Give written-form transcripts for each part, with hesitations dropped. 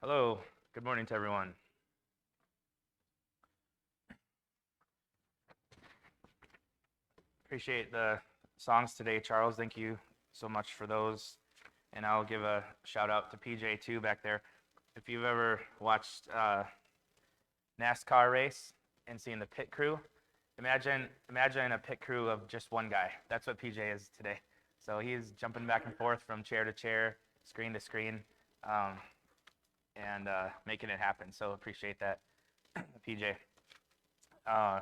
Hello, good morning to everyone. Appreciate the songs today, Charles. Thank you so much for those. And I'll give a shout out to PJ too back there. If you've ever watched NASCAR race and seen the pit crew, imagine a pit crew of just one guy. That's what PJ is today. So he's jumping back and forth from chair to chair, screen to screen, and making it happen. So appreciate that, PJ. Uh,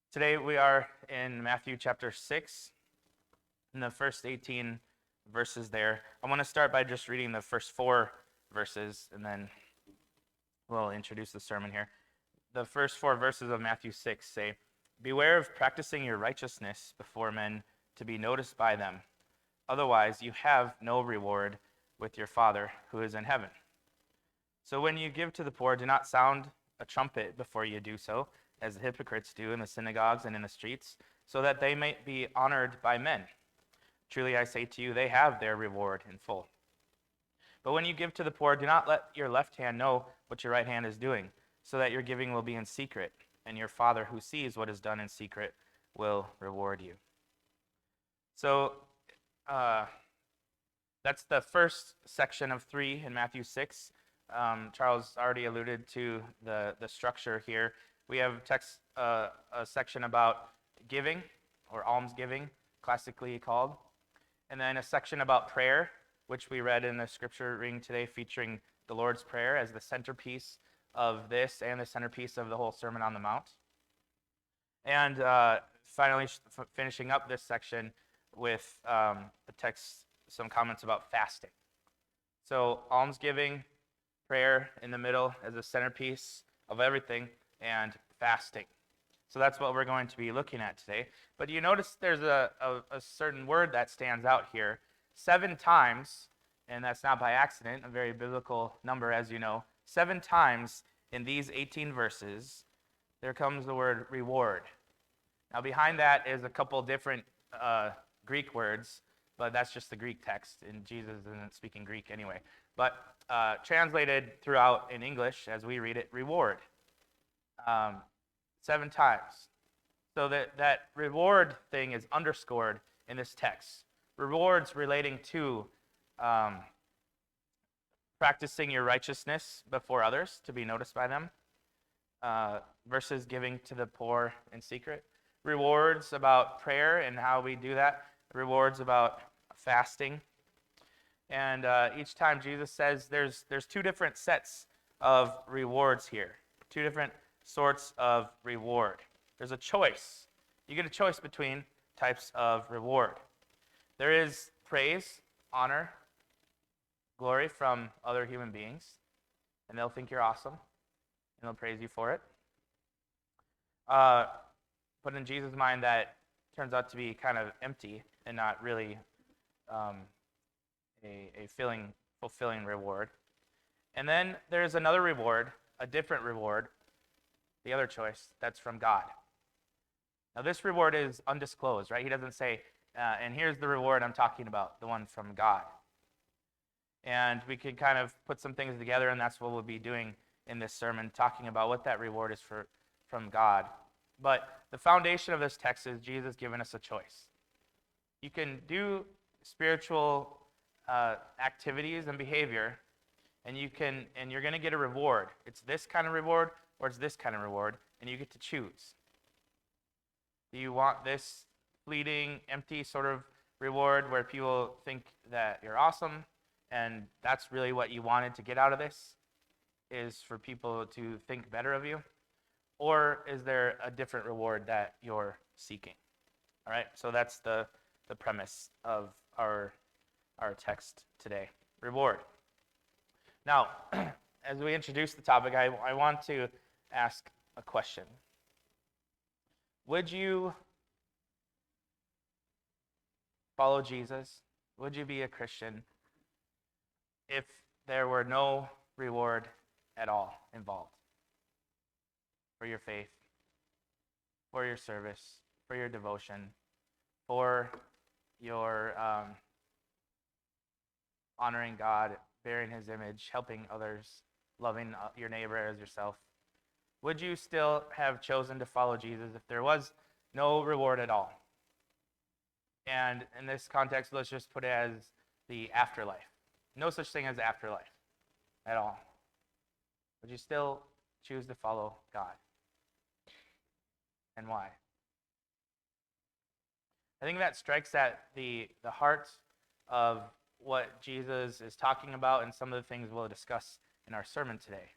Today we are in Matthew chapter 6, in the first 18 verses there. I want to start by just reading the first 4 verses, and then we'll introduce the sermon here. The first 4 verses of Matthew 6 say, "Beware of practicing your righteousness before men to be noticed by them. Otherwise you have no reward with your Father who is in heaven. So when you give to the poor, do not sound a trumpet before you do so, as the hypocrites do in the synagogues and in the streets, so that they may be honored by men. Truly I say to you, they have their reward in full. But when you give to the poor, do not let your left hand know what your right hand is doing, so that your giving will be in secret, and your Father who sees what is done in secret will reward you." So that's the first section of 3 in Matthew 6. Charles already alluded to the structure here. We have a section about giving, or almsgiving, classically called. And then a section about prayer, which we read in the scripture reading today, featuring the Lord's Prayer as the centerpiece of this and the centerpiece of the whole Sermon on the Mount. And finally, finishing up this section with some comments about fasting. So almsgiving, prayer in the middle as a centerpiece of everything, and fasting. So that's what we're going to be looking at today. But you notice there's a certain word that stands out here 7 times, and that's not by accident, a very biblical number, as you know. 7 times in these 18 verses, there comes the word reward. Now behind that is a couple different Greek words, but that's just the Greek text, and Jesus isn't speaking Greek anyway. But translated throughout in English, as we read it, reward. 7 times. So that reward thing is underscored in this text. Rewards relating to practicing your righteousness before others to be noticed by them, versus giving to the poor in secret. Rewards about prayer and how we do that. Rewards about fasting. And each time Jesus says there's 2 different sets of rewards here. 2 different sorts of reward. There's a choice. You get a choice between types of reward. There is praise, honor, glory from other human beings, and they'll think you're awesome, and they'll praise you for it. But in Jesus' mind, that turns out to be kind of empty and not really a fulfilling reward. And then there's another reward, a different reward, the other choice, that's from God. Now this reward is undisclosed, right? He doesn't say, and here's the reward I'm talking about, the one from God. And we could kind of put some things together, and that's what we'll be doing in this sermon, talking about what that reward is from God. But the foundation of this text is Jesus giving us a choice. You can do spiritual activities and behavior, and you're going to get a reward. It's this kind of reward, or it's this kind of reward, and you get to choose. Do you want this fleeting, empty sort of reward where people think that you're awesome, and that's really what you wanted to get out of this, is for people to think better of you? Or is there a different reward that you're seeking? All right, so that's the premise of our text today. Reward. Now, as we introduce the topic, I want to ask a question. Would you follow Jesus? Would you be a Christian if there were no reward at all involved for your faith, for your service, for your devotion, for your honoring God bearing his image, helping others, loving your neighbor as yourself, would you still have chosen to follow Jesus if there was no reward at all? And in this context, let's just put it as the afterlife. No such thing as afterlife at all. Would you still choose to follow God? And why? I think that strikes at the heart of what Jesus is talking about and some of the things we'll discuss in our sermon today.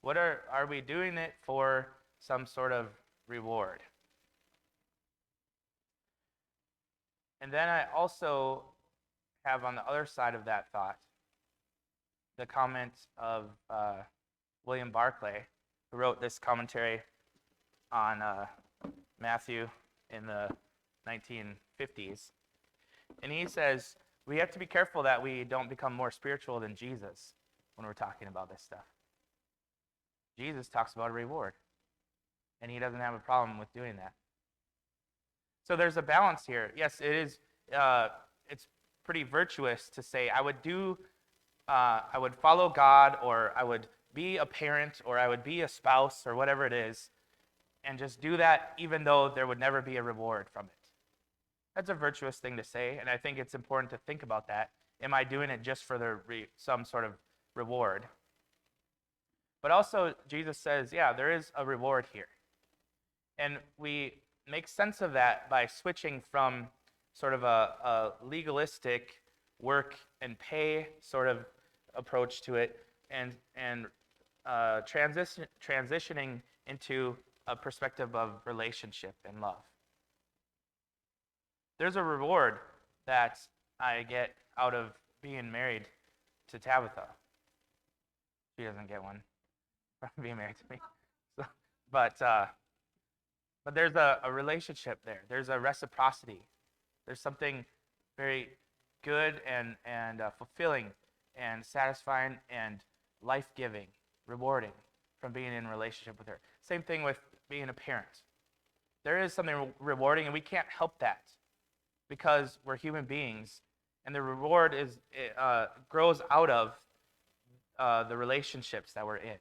What are we doing it for some sort of reward? And then I also have on the other side of that thought the comment of William Barclay, who wrote this commentary on Matthew in the 1950s. And he says, we have to be careful that we don't become more spiritual than Jesus when we're talking about this stuff. Jesus talks about a reward, and he doesn't have a problem with doing that. So there's a balance here. Yes, it is. It's pretty virtuous to say I would follow God, or I would be a parent, or I would be a spouse, or whatever it is, and just do that even though there would never be a reward from it. That's a virtuous thing to say, and I think it's important to think about that. Am I doing it just for some sort of reward? But also, Jesus says, yeah, there is a reward here. And we make sense of that by switching from sort of a legalistic work and pay sort of approach to it and transitioning into a perspective of relationship and love. There's a reward that I get out of being married to Tabitha. She doesn't get one from being married to me. So, but there's a relationship there. There's a reciprocity. There's something very good and fulfilling and satisfying and life-giving, rewarding from being in a relationship with her. Same thing with being a parent. There is something rewarding, and we can't help that because we're human beings, and the reward grows out of the relationships that we're in.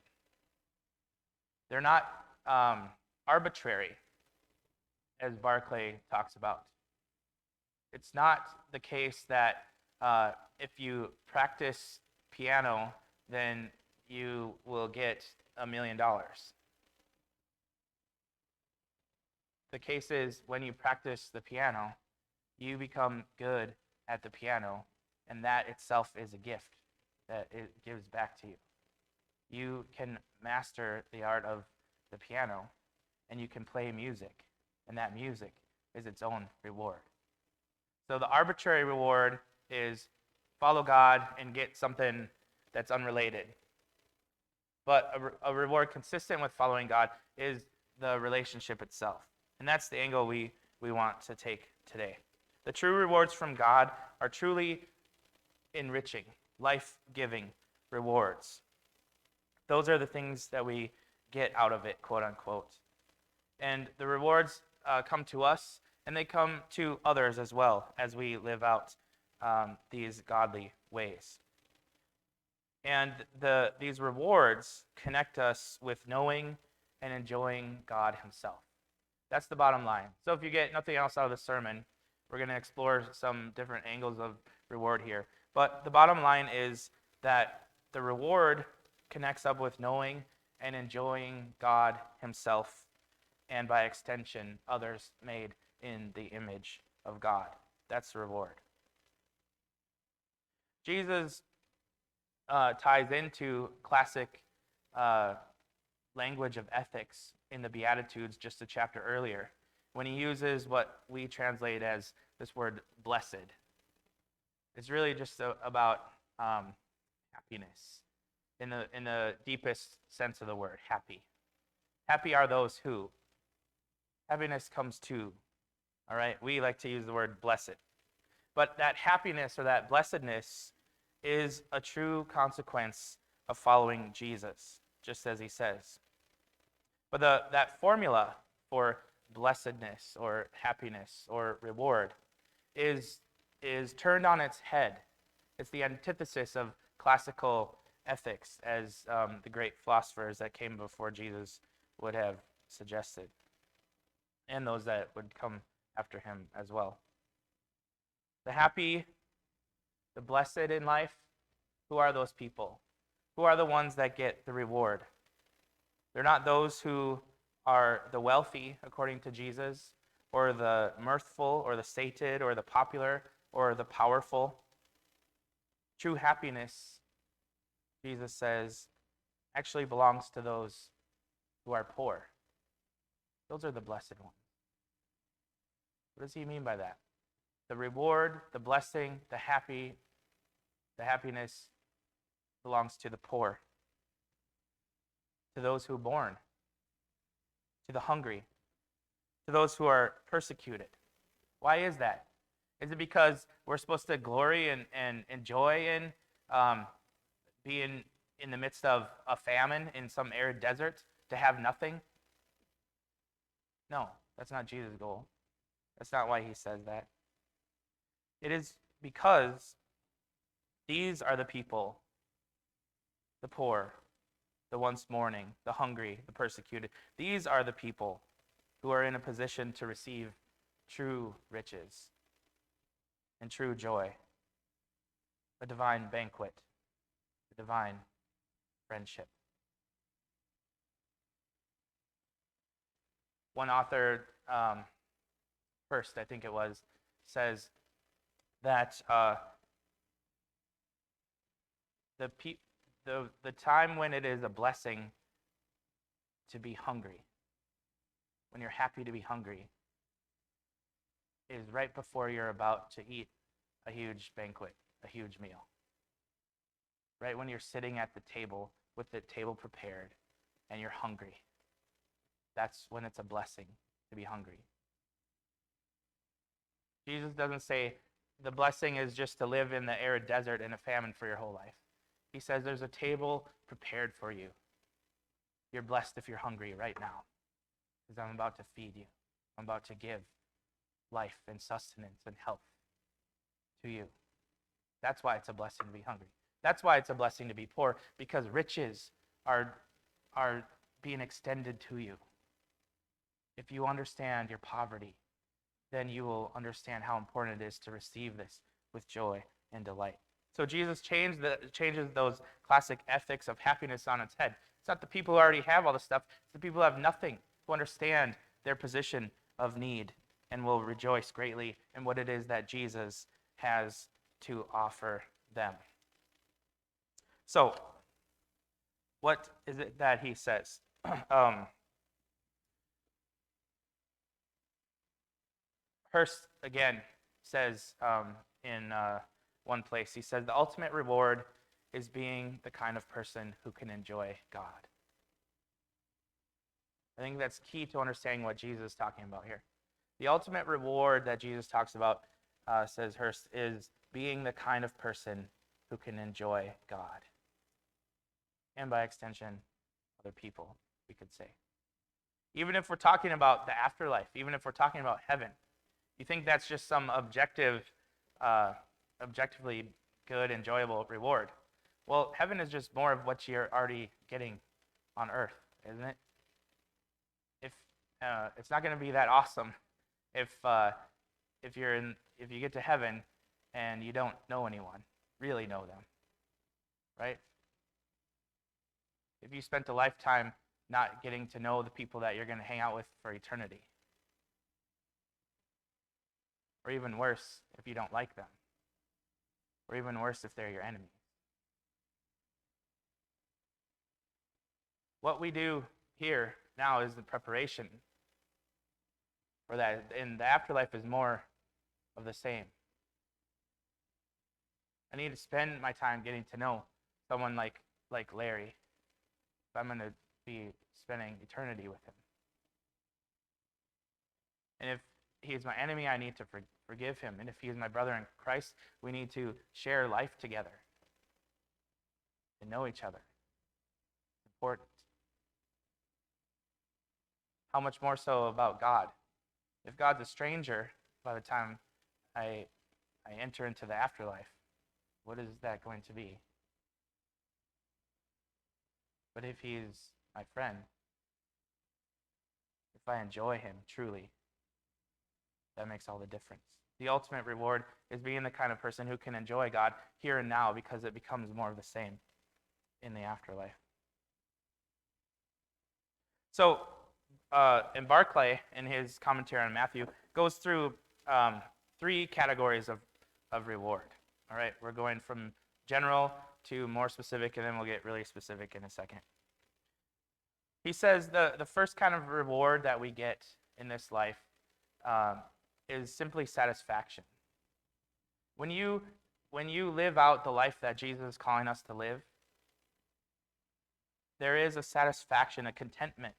They're not arbitrary, as Barclay talks about. It's not the case that if you practice piano, then you will get $1 million. The case is when you practice the piano, you become good at the piano, and that itself is a gift that it gives back to you. You can master the art of the piano, and you can play music, and that music is its own reward. So the arbitrary reward is follow God and get something that's unrelated. But a reward consistent with following God is the relationship itself. And that's the angle we want to take today. The true rewards from God are truly enriching, life-giving rewards. Those are the things that we get out of it, quote unquote. And the rewards come to us, and they come to others as well as we live out these godly ways. And these rewards connect us with knowing and enjoying God himself. That's the bottom line. So if you get nothing else out of the sermon, we're going to explore some different angles of reward here. But the bottom line is that the reward connects up with knowing and enjoying God himself, and by extension, others made in the image of God. That's the reward. Jesus ties into classic language of ethics in the Beatitudes just a chapter earlier when he uses what we translate as this word blessed. It's really just about happiness in the deepest sense of the word, happy. Happy are those who. Happiness comes to. All right, we like to use the word blessed. But that happiness or that blessedness is a true consequence of following Jesus, just as he says. But that formula for blessedness or happiness or reward is turned on its head. It's the antithesis of classical ethics as the great philosophers that came before Jesus would have suggested, and those that would come after him as well. The happy, the blessed in life, who are those people? Who are the ones that get the reward? They're not those who are the wealthy, according to Jesus, or the mirthful, or the sated, or the popular, or the powerful. True happiness, Jesus says, actually belongs to those who are poor. Those are the blessed ones. What does he mean by that? The reward, the blessing, the happiness belongs to the poor, to those who mourn, to the hungry, to those who are persecuted. Why is that? Is it because we're supposed to glory and enjoy in being in the midst of a famine in some arid desert to have nothing? No, that's not Jesus' goal. That's not why he says that. It is because these are the people, the poor, the ones mourning, the hungry, the persecuted. These are the people who are in a position to receive true riches and true joy, a divine banquet, a divine friendship. One author, first I think it was, says that the time when it is a blessing to be hungry, when you're happy to be hungry, is right before you're about to eat a huge banquet, a huge meal. Right when you're sitting at the table with the table prepared and you're hungry. That's when it's a blessing to be hungry. Jesus doesn't say the blessing is just to live in the arid desert in a famine for your whole life. He says there's a table prepared for you. You're blessed if you're hungry right now, because I'm about to feed you. I'm about to give life and sustenance and health to you. That's why it's a blessing to be hungry. That's why it's a blessing to be poor, because riches are being extended to you. If you understand your poverty, then you will understand how important it is to receive this with joy and delight. So Jesus changes those classic ethics of happiness on its head. It's not the people who already have all the stuff. It's the people who have nothing, who understand their position of need and will rejoice greatly in what it is that Jesus has to offer them. So, what is it that he says? Hurst, again, says in one place, he says, the ultimate reward is being the kind of person who can enjoy God. I think that's key to understanding what Jesus is talking about here. The ultimate reward that Jesus talks about, says Hurst, is being the kind of person who can enjoy God. And by extension, other people, we could say. Even if we're talking about the afterlife, even if we're talking about heaven, you think that's just some objectively good, enjoyable reward. Well, heaven is just more of what you're already getting on earth, isn't it? If it's not going to be that awesome if you get to heaven and you don't know anyone, really know them, right? If you spent a lifetime not getting to know the people that you're going to hang out with for eternity. Or even worse, if you don't like them. Or even worse, if they're your enemy. What we do here now is the preparation for that. And the afterlife is more of the same. I need to spend my time getting to know someone like Larry. If I'm going to be spending eternity with him. And if he's my enemy, I need to forgive him. And if he is my brother in Christ, we need to share life together and know each other. Important. How much more so about God? If God's a stranger by the time I enter into the afterlife, what is that going to be? But if he's my friend, if I enjoy him truly, that makes all the difference. The ultimate reward is being the kind of person who can enjoy God here and now because it becomes more of the same in the afterlife. So, in Barclay, in his commentary on Matthew, goes through 3 categories of reward. All right, we're going from general to more specific, and then we'll get really specific in a second. He says the first kind of reward that we get in this life is simply satisfaction. When you live out the life that Jesus is calling us to live, there is a satisfaction, a contentment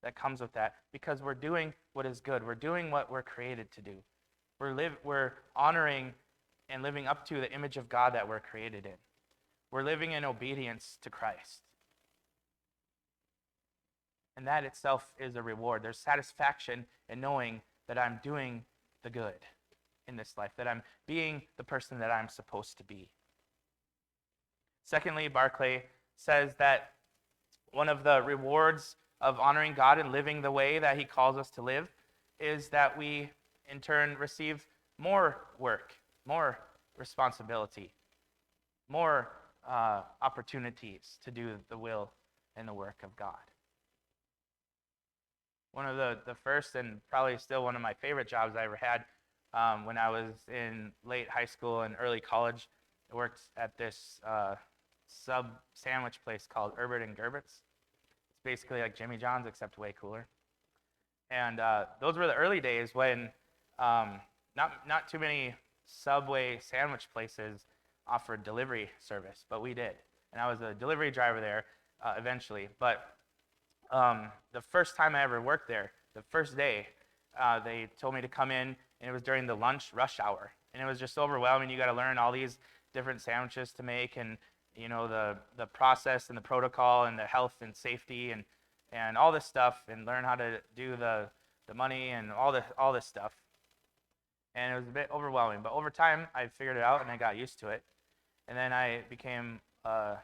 that comes with that because we're doing what is good. We're doing what we're created to do. We're honoring and living up to the image of God that we're created in. We're living in obedience to Christ. And that itself is a reward. There's satisfaction in knowing that I'm doing the good in this life, that I'm being the person that I'm supposed to be. Secondly, Barclay says that one of the rewards of honoring God and living the way that he calls us to live is that we, in turn, receive more work, more responsibility, more opportunities to do the will and the work of God. One of the first and probably still one of my favorite jobs I ever had when I was in late high school and early college, I worked at this sub sandwich place called Herbert and Gerbert's. It's basically like Jimmy John's except way cooler. And those were the early days when not too many Subway sandwich places offered delivery service, but we did. And I was a delivery driver there eventually. But the first time I ever worked there, the first day, they told me to come in, and it was during the lunch rush hour. And it was just overwhelming. You got to learn all these different sandwiches to make, and you know the process and the protocol and the health and safety and all this stuff, and learn how to do the money and all this stuff. And it was a bit overwhelming, but over time I figured it out and I got used to it. And then I became a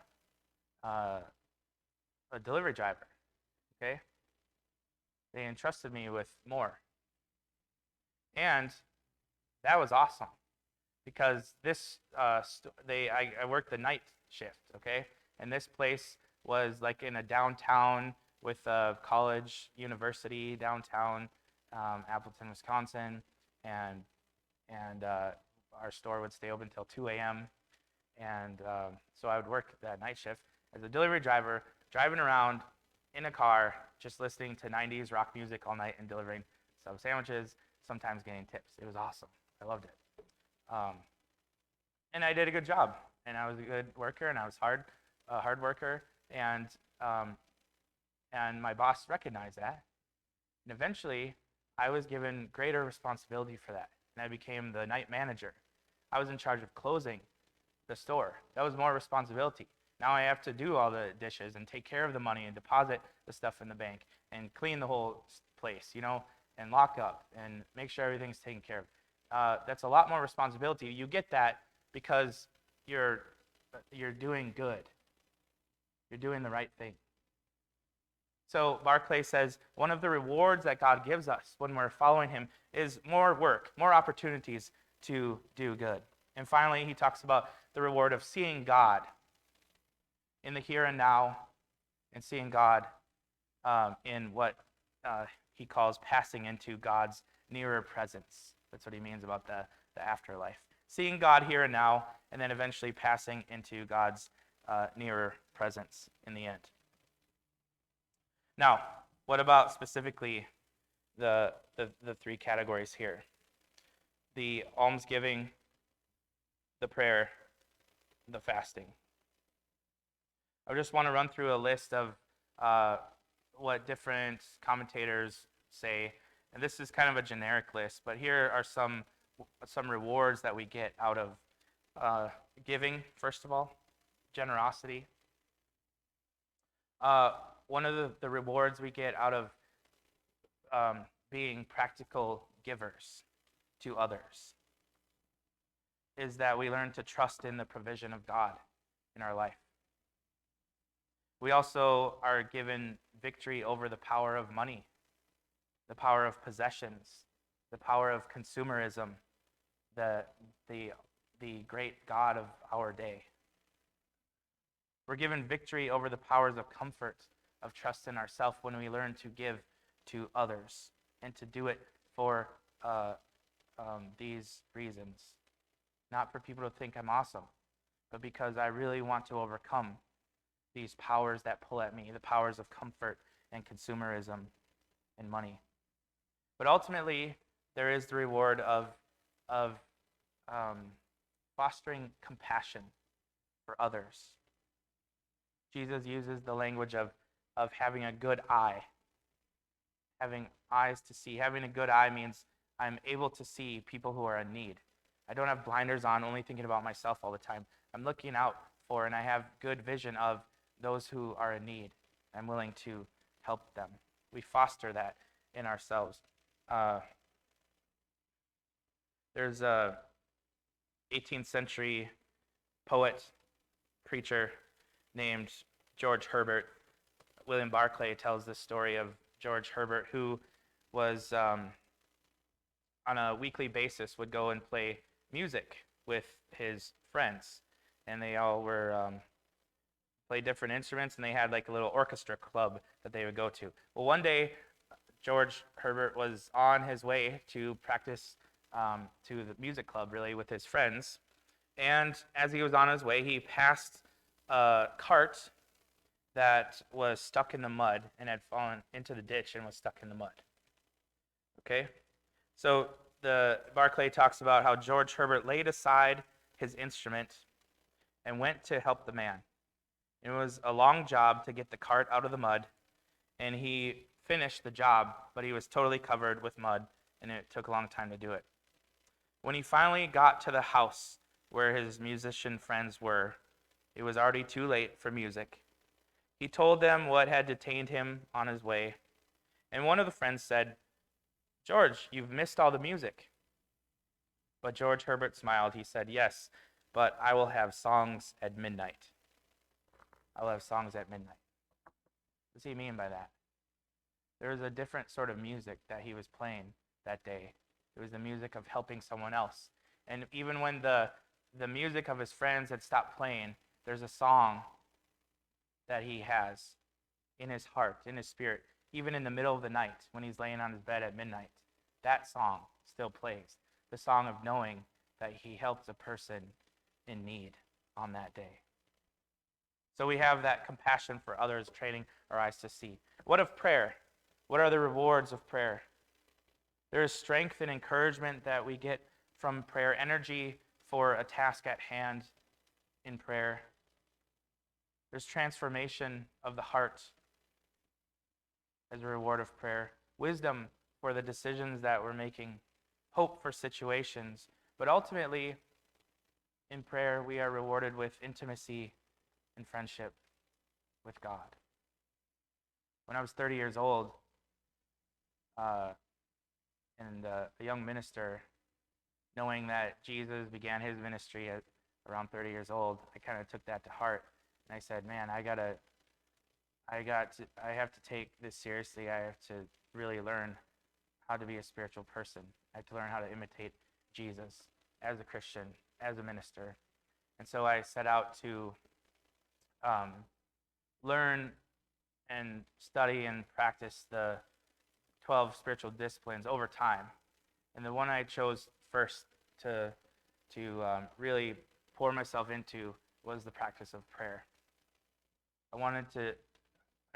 delivery driver. Okay, they entrusted me with more, and that was awesome because this I worked the night shift. Okay, and this place was like in a downtown with a college university downtown, Appleton, Wisconsin, and our store would stay open until 2 a.m. And so I would work that night shift as a delivery driver, driving around in a car, just listening to 90s rock music all night and delivering sub sandwiches, sometimes getting tips. It was awesome. I loved it. And I did a good job. And I was a good worker, and I was a hard worker. And my boss recognized that. And eventually, I was given greater responsibility for that. And I became the night manager. I was in charge of closing the store. That was more responsibility. Now I have to do all the dishes and take care of the money and deposit the stuff in the bank and clean the whole place, and lock up and make sure everything's taken care of. That's a lot more responsibility. You get that because you're doing good. You're doing the right thing. So Barclay says one of the rewards that God gives us when we're following him is more work, more opportunities to do good. And finally, he talks about the reward of seeing God in the here and now, and seeing God in what he calls passing into God's nearer presence. That's what he means about the afterlife. Seeing God here and now, and then eventually passing into God's nearer presence in the end. Now, what about specifically the 3 categories here? The almsgiving, the prayer, the fasting. I just want to run through a list of what different commentators say, and this is kind of a generic list, but here are some rewards that we get out of giving, first of all, generosity. One of the rewards we get out of being practical givers to others is that we learn to trust in the provision of God in our life. We also are given victory over the power of money, the power of possessions, the power of consumerism, the, the, the great God of our day. We're given victory over the powers of comfort, of trust in ourselves when we learn to give to others and to do it for these reasons. Not for people to think I'm awesome, but because I really want to overcome these powers that pull at me, the powers of comfort and consumerism and money. But ultimately, there is the reward of fostering compassion for others. Jesus uses the language of having a good eye, having eyes to see. Having a good eye means I'm able to see people who are in need. I don't have blinders on, only thinking about myself all the time. I'm looking out for, and I have good vision of those who are in need. I'm willing to help them. We foster that in ourselves. There's a 18th century poet, preacher named George Herbert. William Barclay tells this story of George Herbert, who was on a weekly basis would go and play music with his friends, and they all were play different instruments, and they had like a little orchestra club that they would go to. Well, one day George Herbert was on his way to practice to the music club, really, with his friends, and as he was on his way, he passed a cart that was stuck in the mud and had fallen into the ditch and was stuck in the mud. Okay? So the Barclay talks about how George Herbert laid aside his instrument and went to help the man. It was a long job to get the cart out of the mud, and he finished the job, but he was totally covered with mud, and it took a long time to do it. When he finally got to the house where his musician friends were, it was already too late for music. He told them what had detained him on his way, and one of the friends said, "George, you've missed all the music." But George Herbert smiled. He said, "Yes, but I will have songs at midnight." I will have songs at midnight. What does he mean by that? There was a different sort of music that he was playing that day. It was the music of helping someone else. And even when the music of his friends had stopped playing, there's a song that he has in his heart, in his spirit, even in the middle of the night when he's laying on his bed at midnight. That song still plays. The song of knowing that he helped a person in need on that day. So we have that compassion for others, training our eyes to see. What of prayer? What are the rewards of prayer? There is strength and encouragement that we get from prayer, energy for a task at hand in prayer. There's transformation of the heart as a reward of prayer, wisdom for the decisions that we're making, hope for situations. But ultimately, in prayer, we are rewarded with intimacy and friendship with God. When I was 30 years old, and a young minister, knowing that Jesus began his ministry at around 30 years old, I kind of took that to heart, and I said, "Man, I have to take this seriously. I have to really learn how to be a spiritual person. I have to learn how to imitate Jesus as a Christian, as a minister." And so I set out to learn and study and practice the 12 spiritual disciplines over time. And the one I chose first to really pour myself into was the practice of prayer. I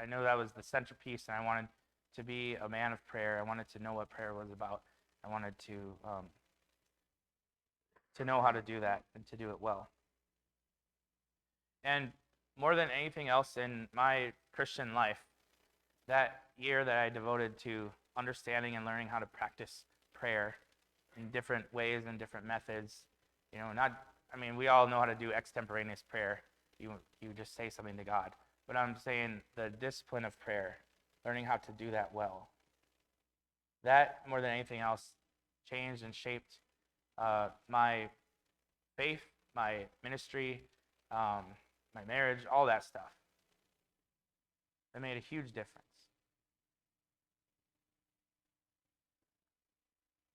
know that was the centerpiece, and I wanted to be a man of prayer. I wanted to know what prayer was about. I wanted to know how to do that and to do it well. And more than anything else in my Christian life, that year that I devoted to understanding and learning how to practice prayer in different ways and different methods, we all know how to do extemporaneous prayer. You just say something to God. But I'm saying the discipline of prayer, learning how to do that well. That, more than anything else, changed and shaped my faith, my ministry, my marriage, all that stuff. It made a huge difference.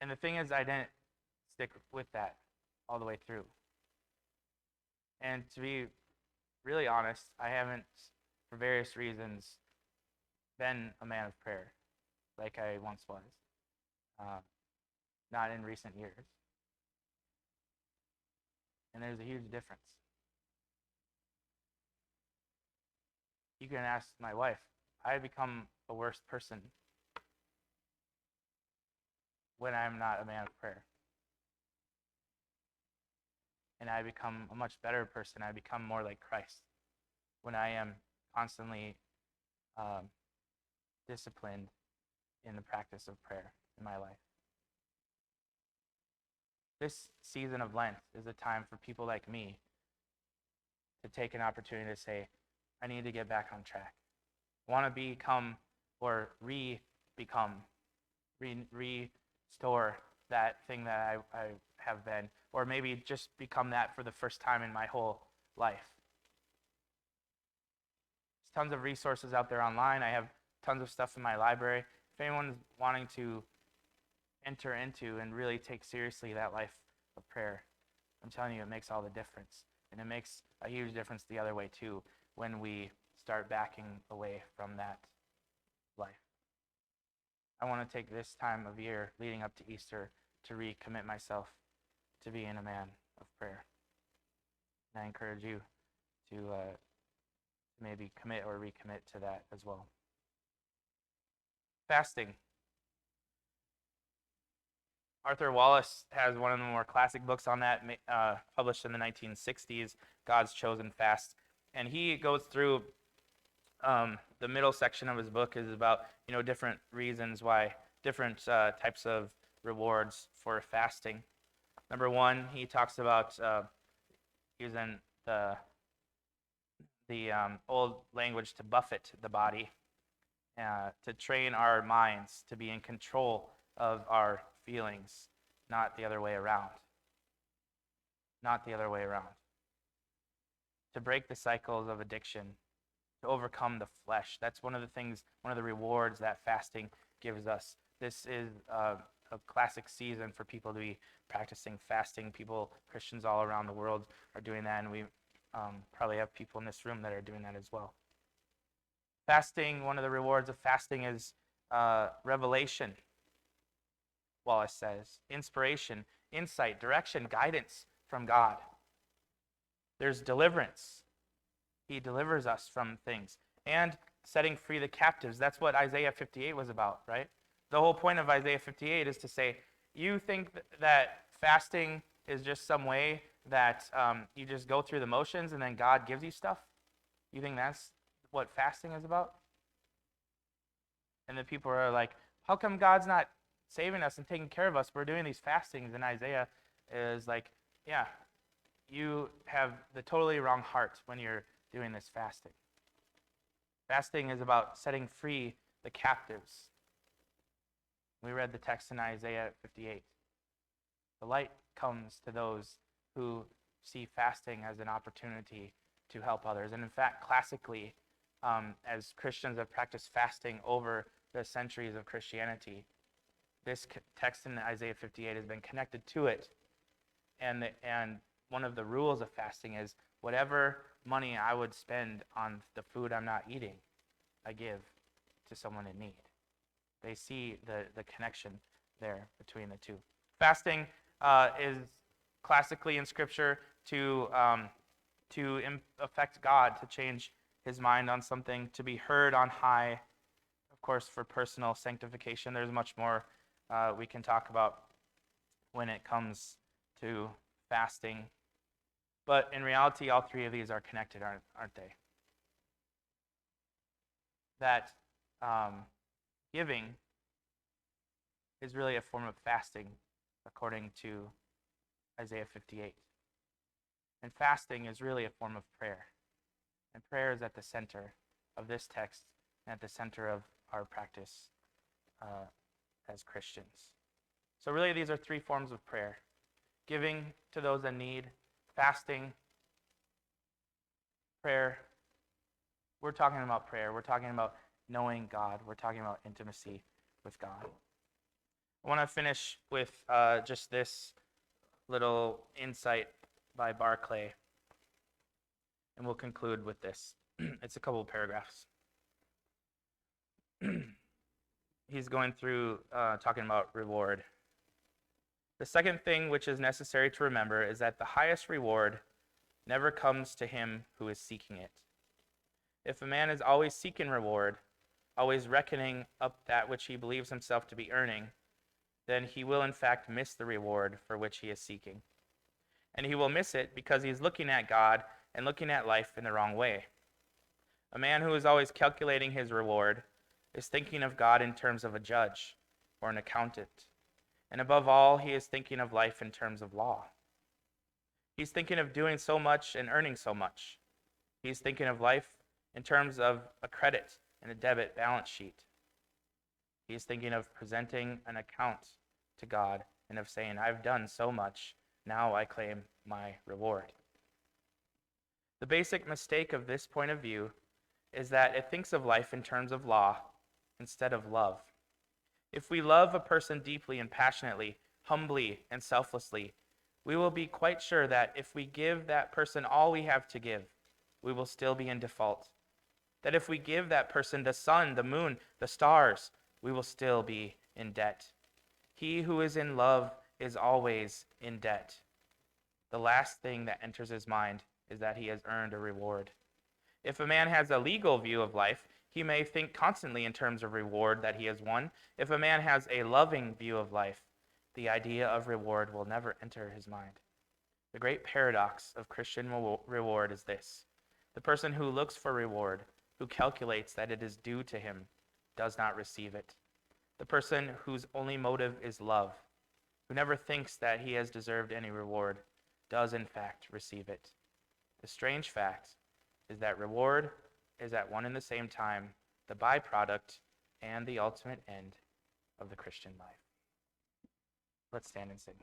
And the thing is, I didn't stick with that all the way through. And to be really honest, I haven't, for various reasons, been a man of prayer like I once was. Not in recent years. And there's a huge difference. You can ask my wife. I become a worse person when I'm not a man of prayer. And I become a much better person. I become more like Christ when I am constantly disciplined in the practice of prayer in my life. This season of Lent is a time for people like me to take an opportunity to say, I need to get back on track. I want to become or restore that thing that I have been, or maybe just become that for the first time in my whole life. There's tons of resources out there online. I have tons of stuff in my library. If anyone's wanting to enter into and really take seriously that life of prayer, I'm telling you, it makes all the difference. And it makes a huge difference the other way too, when we start backing away from that life. I want to take this time of year leading up to Easter to recommit myself to being a man of prayer. And I encourage you to maybe commit or recommit to that as well. Fasting. Arthur Wallace has one of the more classic books on that, published in the 1960s, God's Chosen Fast. And he goes through the middle section of his book is about different reasons why, different types of rewards for fasting. Number one, he talks about using the old language to buffet the body, to train our minds to be in control of our feelings, not the other way around. Not the other way around. To break the cycles of addiction, to overcome the flesh. That's one of the things, one of the rewards that fasting gives us. This is a classic season for people to be practicing fasting. Christians all around the world are doing that, and we probably have people in this room that are doing that as well. Fasting, one of the rewards of fasting is revelation, Wallace says. Inspiration, insight, direction, guidance from God. There's deliverance. He delivers us from things. And setting free the captives. That's what Isaiah 58 was about, right? The whole point of Isaiah 58 is to say, you think that fasting is just some way that you just go through the motions and then God gives you stuff? You think that's what fasting is about? And the people are like, how come God's not saving us and taking care of us? We're doing these fastings. And Isaiah is like, yeah, you have the totally wrong heart when you're doing this fasting. Fasting is about setting free the captives. We read the text in Isaiah 58. The light comes to those who see fasting as an opportunity to help others. And in fact, classically, as Christians have practiced fasting over the centuries of Christianity, this text in Isaiah 58 has been connected to it. And one of the rules of fasting is whatever money I would spend on the food I'm not eating, I give to someone in need. They see the connection there between the two. Fasting is classically in Scripture to affect God, to change his mind on something, to be heard on high. Of course, for personal sanctification, there's much more we can talk about when it comes to fasting. But in reality, all three of these are connected, aren't they? That giving is really a form of fasting, according to Isaiah 58. And fasting is really a form of prayer. And prayer is at the center of this text and at the center of our practice as Christians. So really, these are three forms of prayer. Giving to those in need, fasting, prayer, We're talking about prayer. We're talking about knowing God. We're talking about intimacy with God. I want to finish with just this little insight by Barclay, and we'll conclude with this. It's a couple of paragraphs. He's going through talking about reward. The second thing which is necessary to remember is that the highest reward never comes to him who is seeking it. If a man is always seeking reward, always reckoning up that which he believes himself to be earning, then he will in fact miss the reward for which he is seeking. And he will miss it because he is looking at God and looking at life in the wrong way. A man who is always calculating his reward is thinking of God in terms of a judge or an accountant. And above all, he is thinking of life in terms of law. He's thinking of doing so much and earning so much. He's thinking of life in terms of a credit and a debit balance sheet. He's thinking of presenting an account to God and of saying, I've done so much, now I claim my reward. The basic mistake of this point of view is that it thinks of life in terms of law instead of love. If we love a person deeply and passionately, humbly and selflessly, we will be quite sure that if we give that person all we have to give, we will still be in default. That if we give that person the sun, the moon, the stars, we will still be in debt. He who is in love is always in debt. The last thing that enters his mind is that he has earned a reward. If a man has a legal view of life, he may think constantly in terms of reward that he has won. If a man has a loving view of life, the idea of reward will never enter his mind. The great paradox of Christian reward is this: the person who looks for reward, who calculates that it is due to him, does not receive it. The person whose only motive is love, who never thinks that he has deserved any reward, does in fact receive it. The strange fact is that reward is at one and the same time the byproduct and the ultimate end of the Christian life. Let's stand and sing.